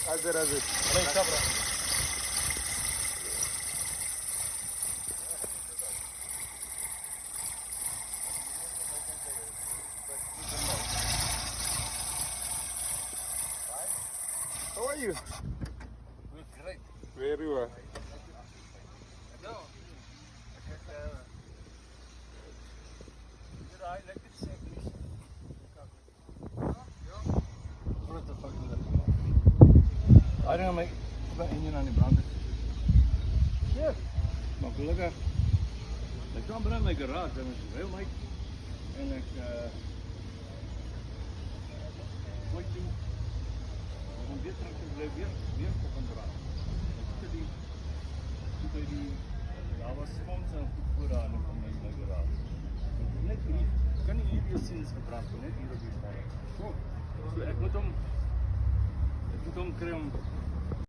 Hazır hazır. How are you? We're great. Very well. I don't make wat engine aan die brand is. Ja. Maar gelukkig, ik kan brand mijn garage en het is heel leuk. En ik ooit toe, om weer terug te blijven, weer op een draad. Daar was soms een goed vooraan in mijn garage. Net hier, kan niet hier zien is gebrand, net hier op die staan. So, ik moet hem krijgen.